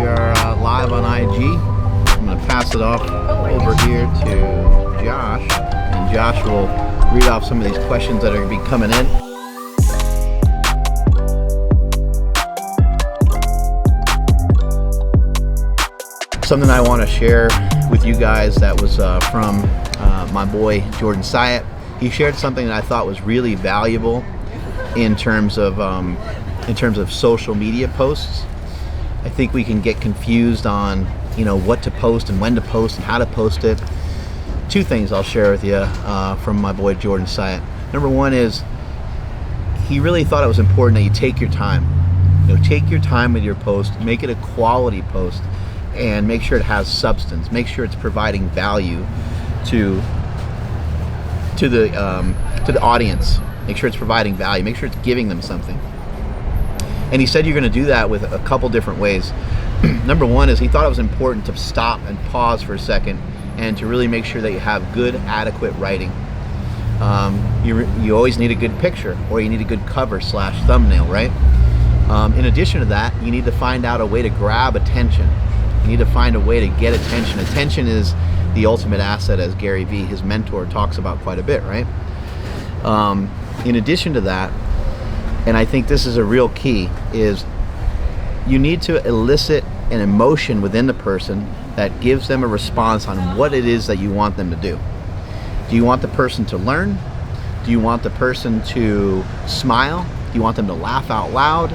We are live on IG. I'm going to pass it off over here to Josh, and Josh will read off some of these questions that are going to be coming in. Something I want to share with you guys that was from my boy Jordan Syatt. He shared something that I thought was really valuable in terms of social media posts. I think we can get confused on what to post and when to post and how to post it. Two things I'll share with you from my boy Jordan Syatt. Number one is he really thought it was important that you take your time. Take your time with your post, make it a quality post, and make sure it has substance. Make sure it's providing value to the audience. Make sure it's providing value. Make sure it's giving them something. And he said you're going to do that with a couple different ways. Number one is he thought it was important to stop and pause for a second and to really make sure that you have good, adequate writing. You always need a good picture, or you need a good cover / thumbnail, right? In addition to that, you need to find out a way to grab attention. You need to find a way to get attention. Attention is the ultimate asset, as Gary Vee, his mentor, talks about quite a bit, right? In addition to that, and I think this is a real key, is you need to elicit an emotion within the person that gives them a response on what it is that you want them to do. Do you want the person to learn? Do you want the person to smile? Do you want them to laugh out loud?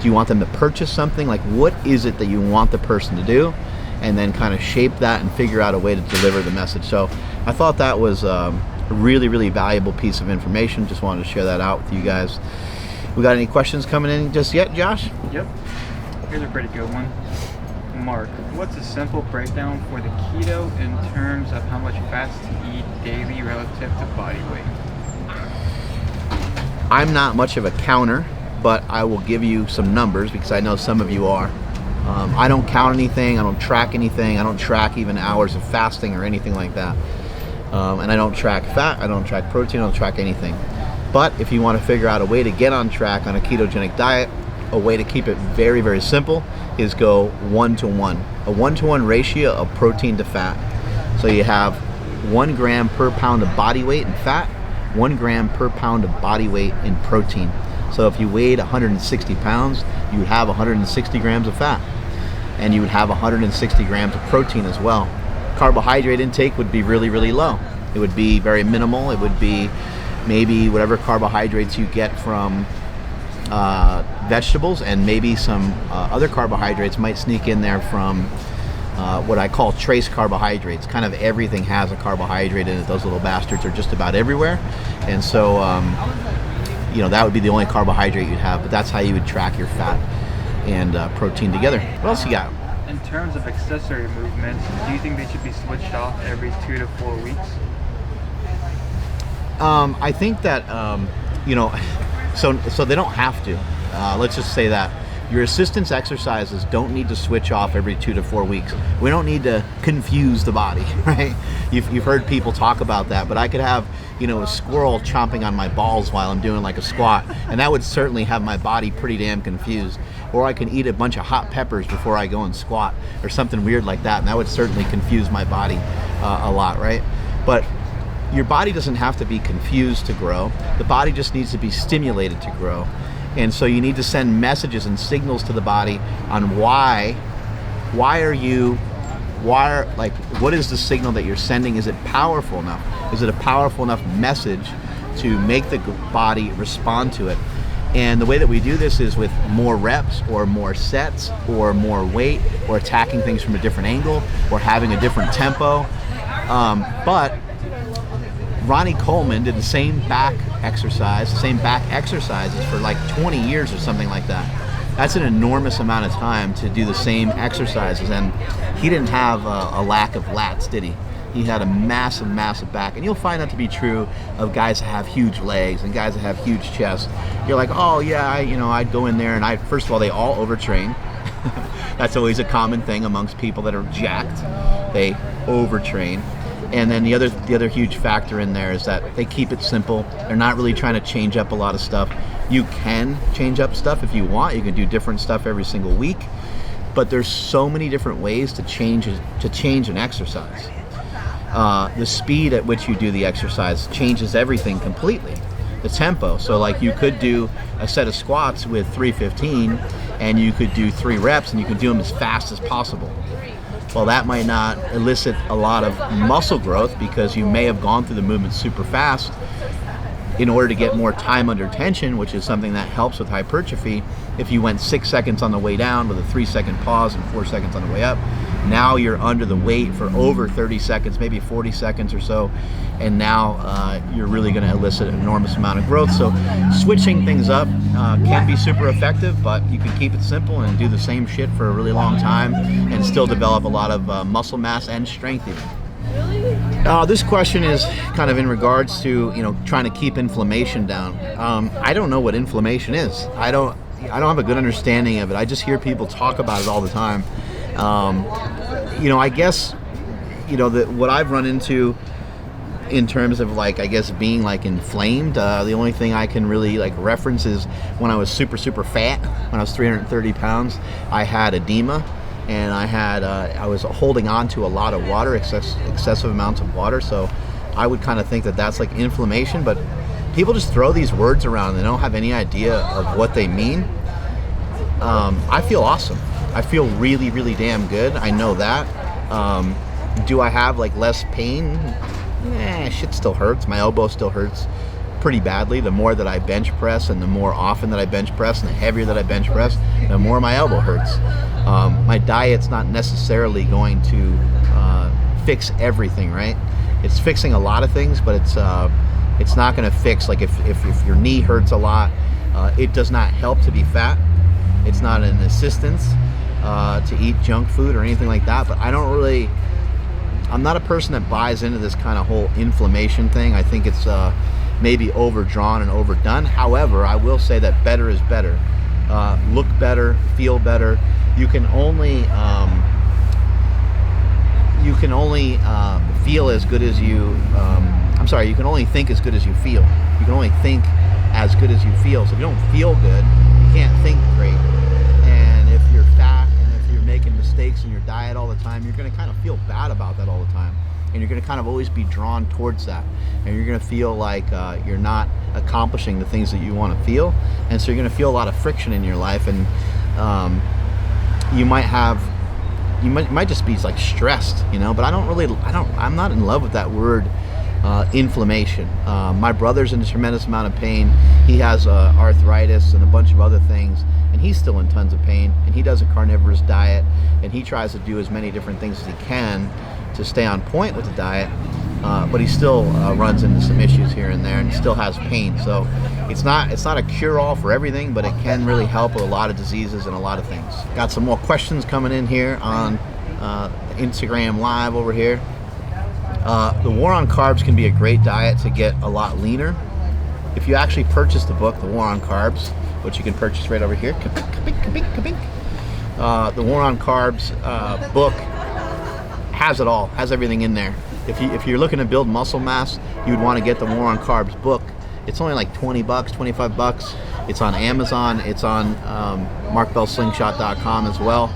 Do you want them to purchase something? Like, what is it that you want the person to do? And then kind of shape that and figure out a way to deliver the message. So I thought that was a really, really valuable piece of information. Just wanted to share that out with you guys. We got any questions coming in just yet, Josh? Yep. Here's a pretty good one. Mark, what's a simple breakdown for the keto in terms of how much fats to eat daily relative to body weight? I'm not much of a counter, but I will give you some numbers because I know some of you are. I don't count anything. I don't track anything. I don't track even hours of fasting or anything like that. And I don't track fat. I don't track protein. I don't track anything. But if you want to figure out a way to get on track on a ketogenic diet, a way to keep it very, very simple is go 1-to-1. A 1-to-1 ratio of protein to fat. So you have 1 gram per pound of body weight in fat, 1 gram per pound of body weight in protein. So if you weighed 160 pounds, you would have 160 grams of fat, and you would have 160 grams of protein as well. Carbohydrate intake would be really, really low. It would be very minimal. It would be maybe whatever carbohydrates you get from vegetables, and maybe some other carbohydrates might sneak in there from what I call trace carbohydrates. Kind of everything has a carbohydrate in it. Those little bastards are just about everywhere. And so that would be the only carbohydrate you'd have, but that's how you would track your fat and protein together. What else you got? In terms of accessory movements, do you think they should be switched off every 2 to 4 weeks? I think that, so they don't have to. Let's just say that. Your assistance exercises don't need to switch off every 2 to 4 weeks. We don't need to confuse the body, right? You've heard people talk about that, but I could have, a squirrel chomping on my balls while I'm doing like a squat, and that would certainly have my body pretty damn confused. Or I can eat a bunch of hot peppers before I go and squat, or something weird like that, and that would certainly confuse my body a lot, right? But your body doesn't have to be confused to grow. The body just needs to be stimulated to grow. And so you need to send messages and signals to the body on what is the signal that you're sending? Is it powerful enough? Is it a powerful enough message to make the body respond to it? And the way that we do this is with more reps, or more sets, or more weight, or attacking things from a different angle, or having a different tempo. But Ronnie Coleman did the same back exercises for like 20 years or something like that. That's an enormous amount of time to do the same exercises, and he didn't have a lack of lats, did he? He had a massive, massive back, and you'll find that to be true of guys that have huge legs and guys that have huge chests. You're like, oh yeah, I'd go in there, and first of all, they all overtrain. That's always a common thing amongst people that are jacked. They overtrain. And then the other huge factor in there is that they keep it simple. They're not really trying to change up a lot of stuff. You can change up stuff if you want. You can do different stuff every single week. but there's so many different ways to change an exercise. The speed at which you do the exercise changes everything completely. The tempo. So like you could do a set of squats with 315 and you could do 3 reps and you could do them as fast as possible. Well, that might not elicit a lot of muscle growth because you may have gone through the movement super fast in order to get more time under tension, which is something that helps with hypertrophy. If you went 6 seconds on the way down with a 3-second pause and 4 seconds on the way up, now you're under the weight for over 30 seconds, maybe 40 seconds or so, and now you're really going to elicit an enormous amount of growth. So switching things up can be super effective, but you can keep it simple and do the same shit for a really long time and still develop a lot of muscle mass and strength even. This question is kind of in regards to, trying to keep inflammation down. I don't know what inflammation is. I don't have a good understanding of it. I just hear people talk about it all the time. I guess, what I've run into in terms of being inflamed, the only thing I can really reference is when I was super fat, when I was 330 pounds, I had edema. And I was holding on to a lot of water, excessive amounts of water. So I would kind of think that that's like inflammation, but people just throw these words around. They don't have any idea of what they mean. I feel awesome. I feel really, really damn good. I know that. Do I have less pain? Shit still hurts. My elbow still hurts pretty badly. The more that I bench press and the more often that I bench press and the heavier that I bench press, the more my elbow hurts. My diet's not necessarily going to fix everything, right? It's fixing a lot of things, but it's not going to fix, if your knee hurts a lot, it does not help to be fat. It's not an assistance to eat junk food or anything like that, but I'm not a person that buys into this kind of whole inflammation thing. I think it's maybe overdrawn and overdone. However, I will say that better is better. Look better, feel better. You can only feel as good as you. You can only think as good as you feel. You can only think as good as you feel. So if you don't feel good, you can't think great. And if you're fat and if you're making mistakes in your diet all the time, you're going to kind of feel bad about that all the time. And you're going to kind of always be drawn towards that. And you're going to feel like you're not accomplishing the things that you want to feel. And so you're going to feel a lot of friction in your life. And you might just be stressed, but I'm not in love with that word inflammation. My brother's in a tremendous amount of pain. He has arthritis and a bunch of other things, and he's still in tons of pain, and he does a carnivorous diet, and he tries to do as many different things as he can to stay on point with the diet, but he still runs into some issues here and there and still has pain. So it's not a cure-all for everything, but it can really help with a lot of diseases and a lot of things. Got some more questions coming in here on Instagram Live over here. The War on Carbs can be a great diet to get a lot leaner. If you actually purchase the book, The War on Carbs, which you can purchase right over here, the War on Carbs book has it all, has everything in there. If you're looking to build muscle mass, you would want to get the War on Carbs book. It's only like $20, $25. It's on Amazon. It's on MBSlingshot.com as well.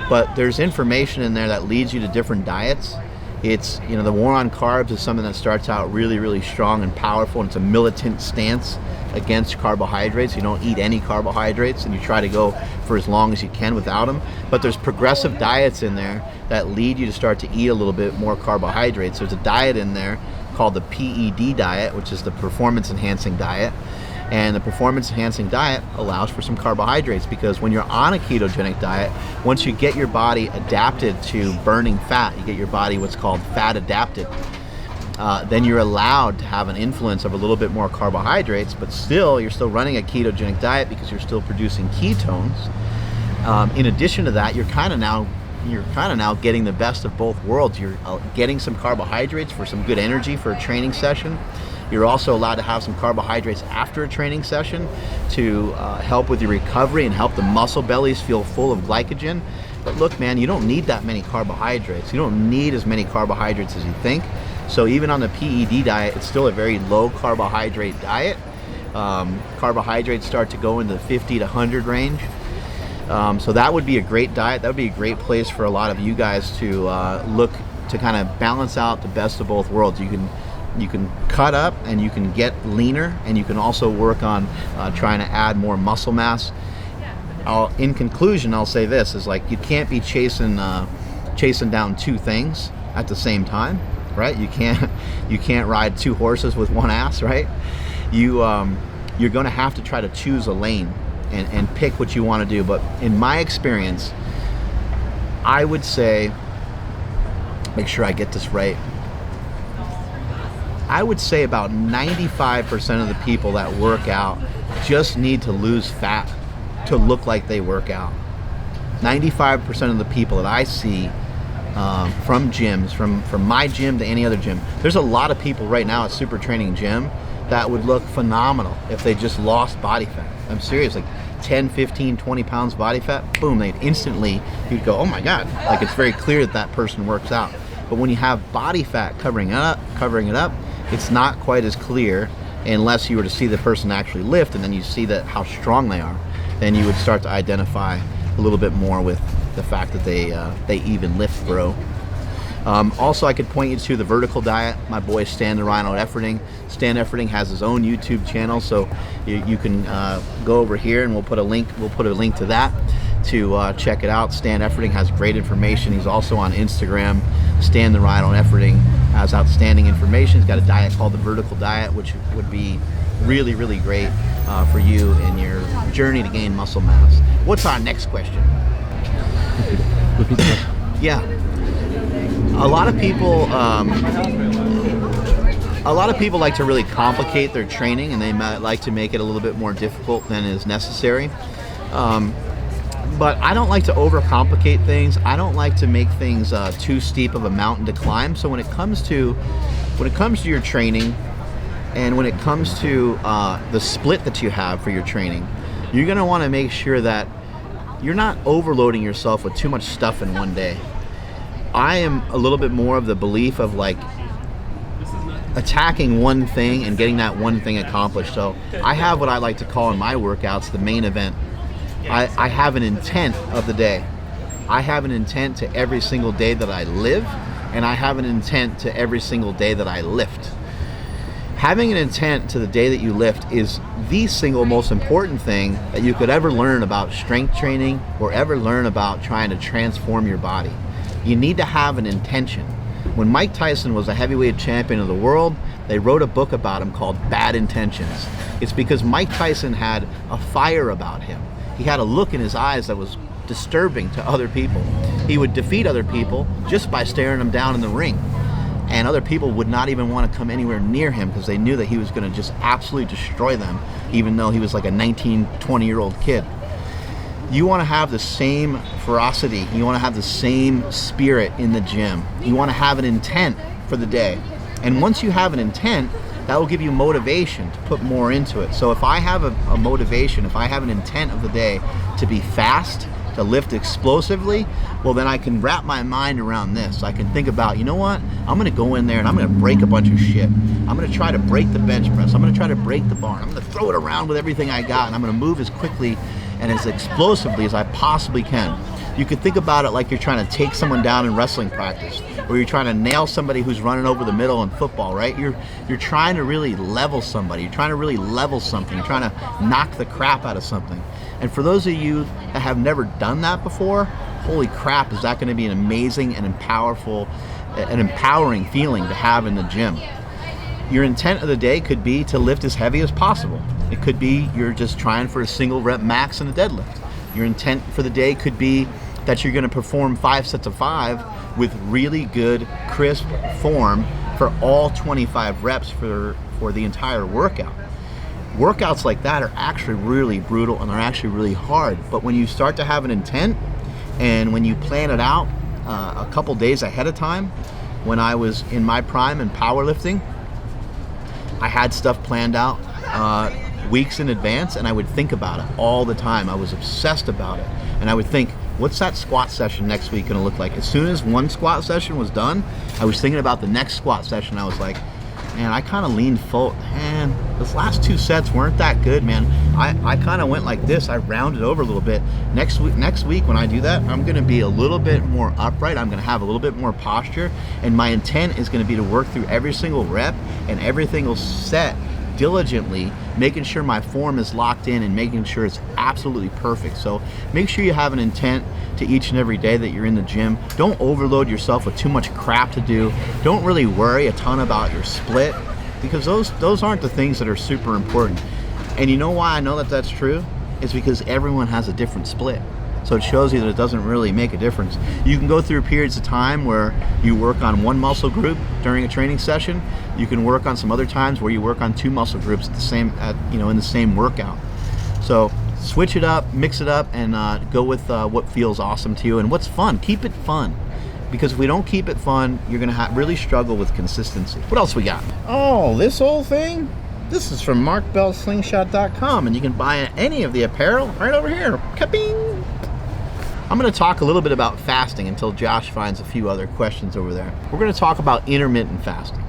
But there's information in there that leads you to different diets. It's, the War on Carbs is something that starts out really, really strong and powerful, and it's a militant stance against carbohydrates. You don't eat any carbohydrates, and you try to go for as long as you can without them. But there's progressive diets in there that lead you to start to eat a little bit more carbohydrates. There's a diet in there called the PED diet, which is the performance enhancing diet. And the performance enhancing diet allows for some carbohydrates, because when you're on a ketogenic diet, once you get your body adapted to burning fat, you get your body what's called fat adapted, then you're allowed to have an influence of a little bit more carbohydrates, but you're still running a ketogenic diet because you're still producing ketones. In addition to that, you're kind of now getting the best of both worlds. You're getting some carbohydrates for some good energy for a training session. You're also allowed to have some carbohydrates after a training session to help with your recovery and help the muscle bellies feel full of glycogen. But look, man, you don't need that many carbohydrates. You don't need as many carbohydrates as you think. So even on the PED diet, it's still a very low carbohydrate diet. Carbohydrates start to go into the 50 to 100 range. So that would be a great diet. That would be a great place for a lot of you guys to look to kind of balance out the best of both worlds. You can cut up and you can get leaner, and you can also work on trying to add more muscle mass. In conclusion, I'll say this is like you can't be chasing down two things at the same time, right? You can't ride two horses with one ass, right? You're going to have to try to choose a lane and pick what you want to do. But in my experience, I would say, make sure I get this right, I would say about 95% of the people that work out just need to lose fat to look like they work out. 95% of the people that I see from gyms, from my gym to any other gym, there's a lot of people right now at SuperTraining Gym that would look phenomenal if they just lost body fat. I'm serious, like 10, 15, 20 pounds body fat, boom, you'd go, oh my God, like it's very clear that person works out. But when you have body fat covering it up, it's not quite as clear unless you were to see the person actually lift, and then you see how strong they are. Then you would start to identify a little bit more with the fact that they even lift, bro. Also, I could point you to the Vertical Diet. My boy Stan the Rhino Efferding. Stan Efferding has his own YouTube channel, so you can go over here and we'll put a link to that to check it out. Stan Efferding has great information. He's also on Instagram. Stan the Rhino Efferding has outstanding information. He's got a diet called the Vertical Diet, which would be really, really great for you in your journey to gain muscle mass. What's our next question? Yeah. A lot of people like to really complicate their training, and they might like to make it a little bit more difficult than is necessary. But I don't like to overcomplicate things. I don't like to make things too steep of a mountain to climb. So when it comes to your training, and when it comes to the split that you have for your training, you're going to want to make sure that you're not overloading yourself with too much stuff in one day. I am a little bit more of the belief of like attacking one thing and getting that one thing accomplished. So I have what I like to call in my workouts the main event. I have an intent of the day. I have an intent to every single day that I live, and I have an intent to every single day that I lift. Having an intent to the day that you lift is the single most important thing that you could ever learn about strength training or ever learn about trying to transform your body. You need to have an intention. When Mike Tyson was a heavyweight champion of the world, they wrote a book about him called Bad Intentions. It's because Mike Tyson had a fire about him. He had a look in his eyes that was disturbing to other people. He would defeat other people just by staring them down in the ring. And other people would not even want to come anywhere near him because they knew that he was going to just absolutely destroy them, even though he was like a 19, 20-year-old kid. You want to have the same ferocity. You want to have the same spirit in the gym. You want to have an intent for the day. And once you have an intent, that will give you motivation to put more into it. So if I have a motivation, if I have an intent of the day to be fast, to lift explosively, well then I can wrap my mind around this. I can think about, you know what? I'm gonna go in there and I'm gonna break a bunch of shit. I'm gonna try to break the bench press. I'm gonna try to break the bar. I'm gonna throw it around with everything I got, and I'm gonna move as quickly and as explosively as I possibly can. You could think about it like you're trying to take someone down in wrestling practice, or you're trying to nail somebody who's running over the middle in football, right? You're trying to really level somebody. You're trying to really level something. You're trying to knock the crap out of something. And for those of you that have never done that before, holy crap, is that going to be an amazing and empowering feeling to have in the gym. Your intent of the day could be to lift as heavy as possible. It could be you're just trying for a single rep max in a deadlift. Your intent for the day could be that you're going to perform 5 sets of 5 with really good, crisp form for all 25 reps for the entire workout. Workouts like that are actually really brutal and they're actually really hard. But when you start to have an intent and when you plan it out a couple days ahead of time, when I was in my prime in powerlifting, I had stuff planned out weeks in advance, and I would think about it all the time. I was obsessed about it, and I would think, what's that squat session next week gonna look like? As soon as one squat session was done, I was thinking about the next squat session. I was like, and I kind of leaned forward. And those last 2 sets weren't that good, man. I kind of went like this. I rounded over a little bit. Next week when I do that, I'm going to be a little bit more upright. I'm going to have a little bit more posture, and my intent is going to be to work through every single rep and every single set diligently, making sure my form is locked in and making sure it's absolutely perfect. So make sure you have an intent to each and every day that you're in the gym. Don't overload yourself with too much crap to do. Don't really worry a ton about your split, because those aren't the things that are super important. And you know why I know that that's true? It's because everyone has a different split. So it shows you that it doesn't really make a difference. You can go through periods of time where you work on one muscle group during a training session. You can work on some other times where you work on 2 muscle groups in the same workout. So switch it up, mix it up, and go with what feels awesome to you and what's fun. Keep it fun, because if we don't keep it fun, you're gonna really struggle with consistency. What else we got? Oh, this whole thing. This is from MBSlingshot.com, and you can buy any of the apparel right over here. Ka-bing! I'm going to talk a little bit about fasting until Josh finds a few other questions over there. We're going to talk about intermittent fasting.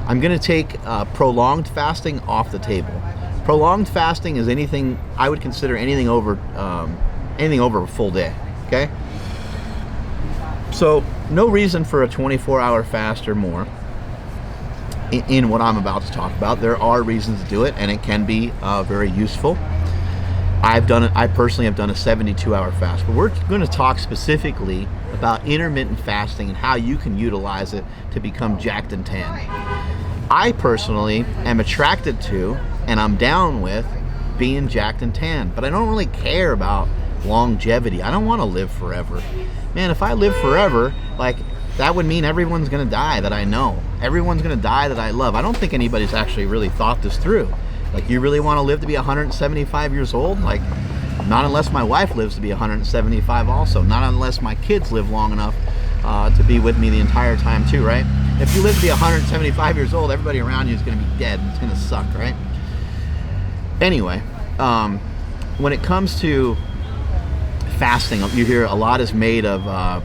I'm going to take prolonged fasting off the table. Prolonged fasting is anything, I would consider anything over a full day, okay? So no reason for a 24-hour fast or more in what I'm about to talk about. There are reasons to do it, and it can be very useful. I personally have done a 72-hour fast, but we're going to talk specifically about intermittent fasting and how you can utilize it to become jacked and tan. I personally am attracted to, and I'm down with, being jacked and tan, but I don't really care about longevity. I don't want to live forever. Man, if I live forever, like, that would mean everyone's going to die that I know. Everyone's going to die that I love. I don't think anybody's actually really thought this through. Like, you really want to live to be 175 years old? Like, not unless my wife lives to be 175 also. Not unless my kids live long enough to be with me the entire time too, right? If you live to be 175 years old, everybody around you is going to be dead. It's going to suck, right? Anyway, when it comes to fasting, you hear a lot is made of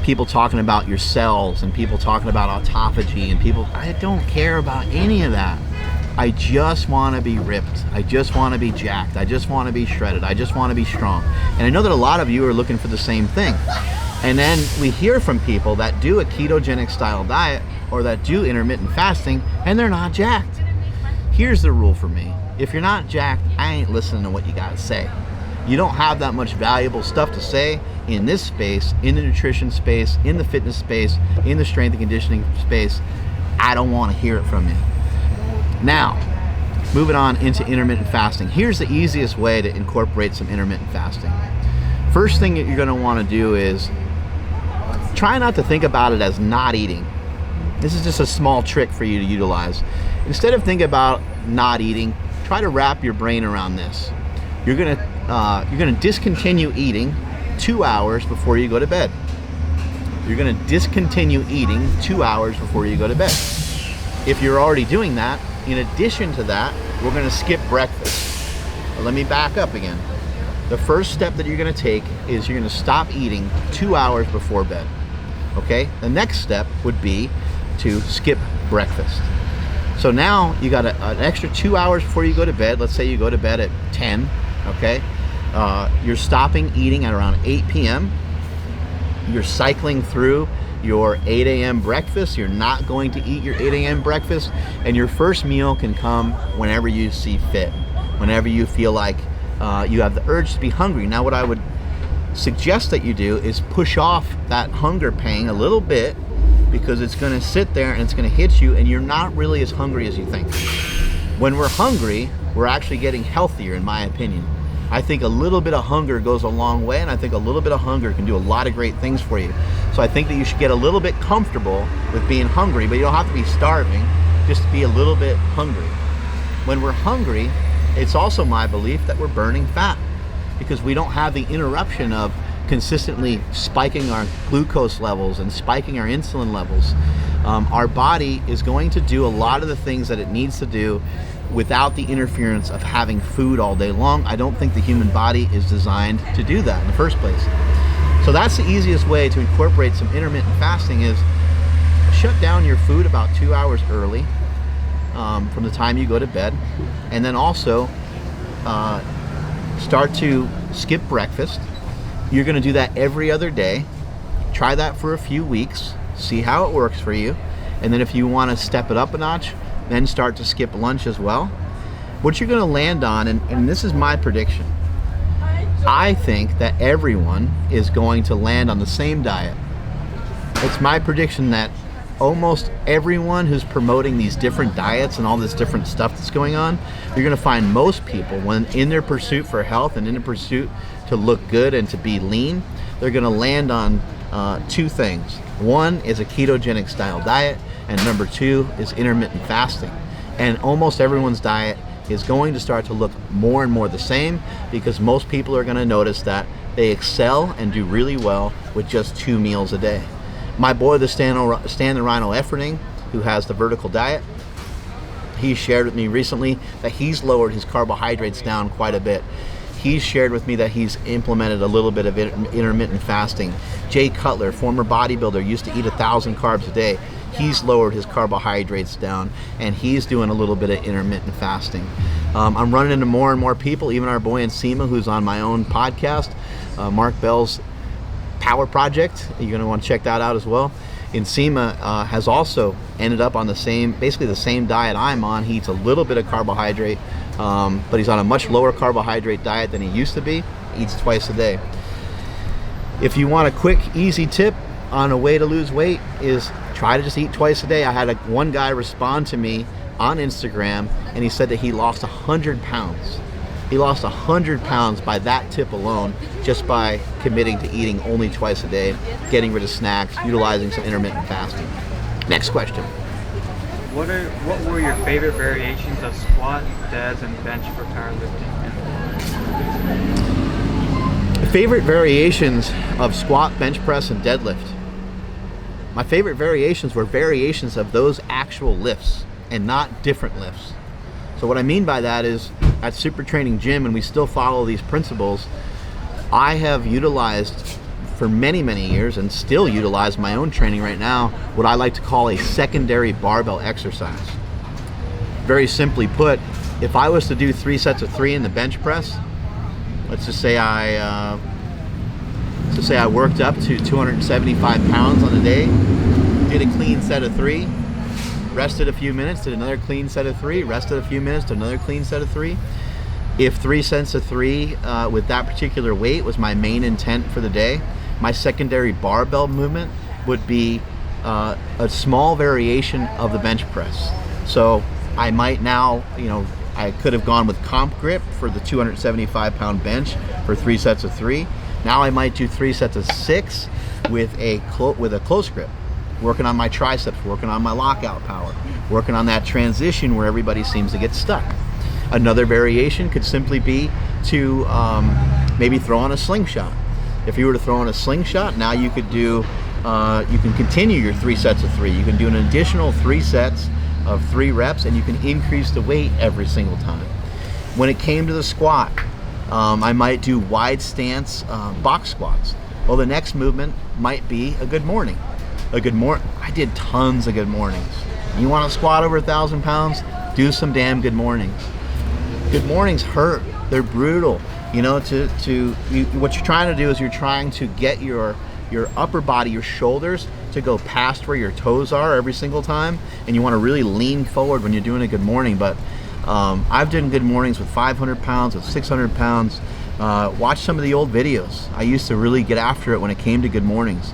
people talking about your cells and people talking about autophagy and people. I don't care about any of that. I just want to be ripped. I just want to be jacked. I just want to be shredded. I just want to be strong. And I know that a lot of you are looking for the same thing. And then we hear from people that do a ketogenic style diet or that do intermittent fasting and they're not jacked. Here's the rule for me. If you're not jacked, I ain't listening to what you got to say. You don't have that much valuable stuff to say in this space, in the nutrition space, in the fitness space, in the strength and conditioning space. I don't want to hear it from you. Now, moving on into intermittent fasting. Here's the easiest way to incorporate some intermittent fasting. First thing that you're going to want to do is try not to think about it as not eating. This is just a small trick for you to utilize. Instead of thinking about not eating, try to wrap your brain around this. You're going to discontinue eating 2 hours before you go to bed. You're going to discontinue eating 2 hours before you go to bed. If you're already doing that, in addition to that, we're going to skip breakfast. But let me back up again. The first step that you're going to take is you're going to stop eating 2 hours before bed. Okay? The next step would be to skip breakfast. So now you got an extra 2 hours before you go to bed. Let's say you go to bed at 10. Okay? You're stopping eating at around 8 p.m. You're cycling through your 8 a.m. breakfast. You're not going to eat your 8 a.m. breakfast, and your first meal can come whenever you see fit, whenever you feel like you have the urge to be hungry. Now, what I would suggest that you do is push off that hunger pang a little bit, because it's going to sit there and it's going to hit you, and you're not really as hungry as you think. When we're hungry, we're actually getting healthier, in my opinion. I think a little bit of hunger goes a long way, and I think a little bit of hunger can do a lot of great things for you. So I think that you should get a little bit comfortable with being hungry, but you don't have to be starving, just be a little bit hungry. When we're hungry, it's also my belief that we're burning fat, because we don't have the interruption of consistently spiking our glucose levels and spiking our insulin levels. Our body is going to do a lot of the things that it needs to do without the interference of having food all day long. I don't think the human body is designed to do that in the first place. So that's the easiest way to incorporate some intermittent fasting, is shut down your food about 2 hours early. from the time you go to bed. And then also start to skip breakfast. You're going to do that every other day. Try that for a few weeks. See how it works for you. And then if you want to step it up a notch, then start to skip lunch as well. What you're going to land on, and this is my prediction, I think that everyone is going to land on the same diet. It's my prediction that almost everyone who's promoting these different diets and all this different stuff that's going on, you're going to find most people, when in their pursuit for health and in their pursuit to look good and to be lean, they're going to land on two things. One is a ketogenic style diet, and number two is intermittent fasting. And almost everyone's diet is going to start to look more and more the same, because most people are going to notice that they excel and do really well with just 2 meals a day. My boy, the Stan the Rhino Efforting, who has the vertical diet, he shared with me recently that he's lowered his carbohydrates down quite a bit. He's shared with me that he's implemented a little bit of intermittent fasting. Jay Cutler, former bodybuilder, used to eat 1,000 carbs a day. He's lowered his carbohydrates down, and he's doing a little bit of intermittent fasting. I'm running into more and more people, even our boy Nsima, who's on my own podcast, Mark Bell's Power Project. You're going to want to check that out as well. Nsima has also ended up on basically the same diet I'm on. He eats a little bit of carbohydrate, but he's on a much lower carbohydrate diet than he used to be. He eats twice a day. If you want a quick, easy tip on a way to lose weight, is try to just eat twice a day. I had one guy respond to me on Instagram, and he said that he lost 100 pounds. He lost 100 pounds by that tip alone, just by committing to eating only twice a day, getting rid of snacks, utilizing some intermittent fasting. Next question. What were your favorite variations of squat, deads, and bench for powerlifting? Favorite variations of squat, bench press, and deadlift. My favorite variations were variations of those actual lifts and not different lifts. So what I mean by that is, at SuperTraining Gym, and we still follow these principles, I have utilized for many, many years, and still utilize my own training right now, what I like to call a secondary barbell exercise. Very simply put, if I was to do 3 sets of 3 in the bench press, let's just say I worked up to 275 pounds on a day, did a clean set of 3, rested a few minutes, did another clean set of 3, rested a few minutes, did another clean set of 3. If 3 sets of 3 with that particular weight was my main intent for the day, my secondary barbell movement would be a small variation of the bench press. So I might now, I could have gone with comp grip for the 275 pound bench for 3 sets of 3. Now I might do 3 sets of 6 with a close grip, working on my triceps, working on my lockout power, working on that transition where everybody seems to get stuck. Another variation could simply be to maybe throw on a slingshot. If you were to throw on a slingshot, now you could do, you can continue your 3 sets of 3. You can do an additional 3 sets of 3 reps, and you can increase the weight every single time. When it came to the squat, I might do wide stance box squats. Well, the next movement might be a good morning. I did tons of good mornings. You want to squat over 1,000 pounds? Do some damn good mornings. Good mornings hurt. They're brutal. What you're trying to do is you're trying to get your upper body, your shoulders, to go past where your toes are every single time, and you want to really lean forward when you're doing a good morning. But I've done good mornings with 500 pounds, with 600 pounds. Watch some of the old videos. I used to really get after it when it came to good mornings.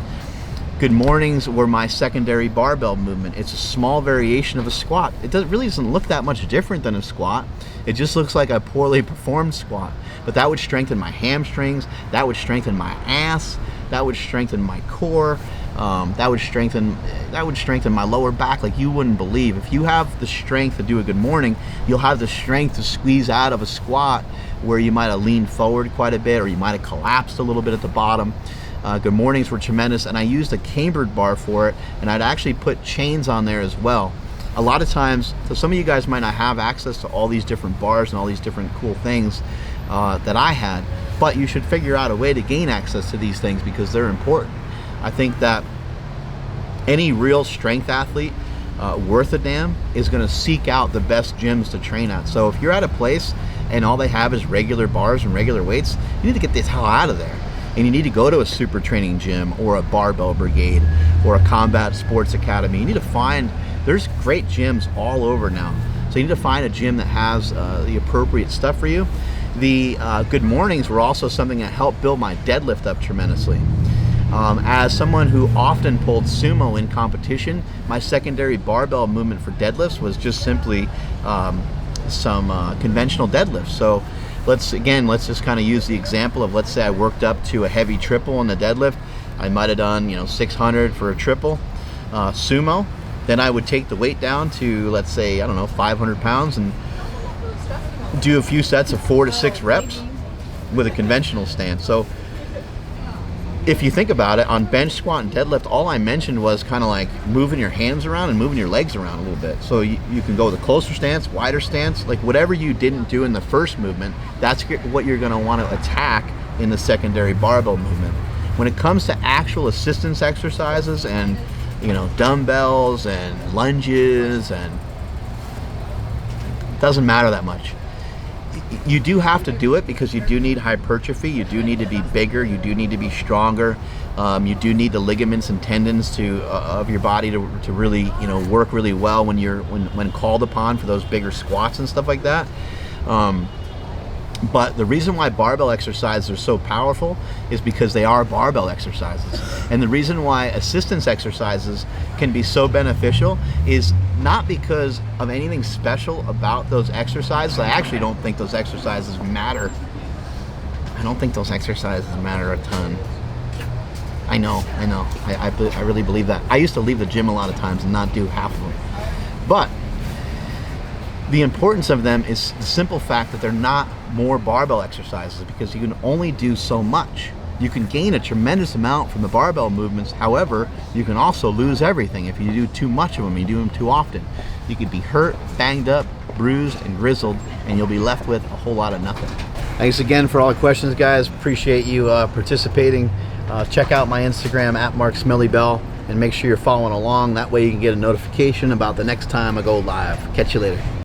Good mornings were my secondary barbell movement. It's a small variation of a squat. It really doesn't look that much different than a squat. It just looks like a poorly performed squat. But that would strengthen my hamstrings, that would strengthen my ass, that would strengthen my core, that would strengthen my lower back like you wouldn't believe. If you have the strength to do a good morning, you'll have the strength to squeeze out of a squat where you might have leaned forward quite a bit, or you might have collapsed a little bit at the bottom. Good mornings were tremendous, and I used a cambered bar for it, and I'd actually put chains on there as well. A lot of times, so some of you guys might not have access to all these different bars and all these different cool things that I had, but you should figure out a way to gain access to these things because they're important. I think that any real strength athlete worth a damn is going to seek out the best gyms to train at. So if you're at a place and all they have is regular bars and regular weights, you need to get the hell out of there. And you need to go to a SuperTraining gym or a barbell brigade or a combat sports academy. You need to find, there's great gyms all over now. So you need to find a gym that has the appropriate stuff for you. The good mornings were also something that helped build my deadlift up tremendously. As someone who often pulled sumo in competition, my secondary barbell movement for deadlifts was just simply some conventional deadlifts. So let's just kind of use the example of, let's say I worked up to a heavy triple in the deadlift. I might have done 600 for a triple sumo. Then I would take the weight down to, let's say, I don't know, 500 pounds and do a few sets of 4 to 6 reps with a conventional stance. So if you think about it, on bench, squat, and deadlift, all I mentioned was kind of like moving your hands around and moving your legs around a little bit. So you can go with a closer stance, wider stance, like whatever you didn't do in the first movement, that's what you're going to want to attack in the secondary barbell movement. When it comes to actual assistance exercises and dumbbells and lunges, and it doesn't matter that much. You do have to do it because you do need hypertrophy, you do need to be bigger, you do need to be stronger, you do need the ligaments and tendons of your body to really work really well when called upon for those bigger squats and stuff like that. But the reason why barbell exercises are so powerful is because they are barbell exercises. And the reason why assistance exercises can be so beneficial is not because of anything special about those exercises. I actually don't think those exercises matter. I don't think those exercises matter a ton. I know. I really believe that. I used to leave the gym a lot of times and not do half of them. But the importance of them is the simple fact that they're not more barbell exercises, because you can only do so much. You can gain a tremendous amount from the barbell movements. However, you can also lose everything if you do too much of them, you do them too often. You could be hurt, banged up, bruised, and grizzled, and you'll be left with a whole lot of nothing. Thanks again for all the questions, guys. Appreciate you participating. Check out my Instagram at @MarkSmellyBell, and make sure you're following along. That way you can get a notification about the next time I go live. Catch you later.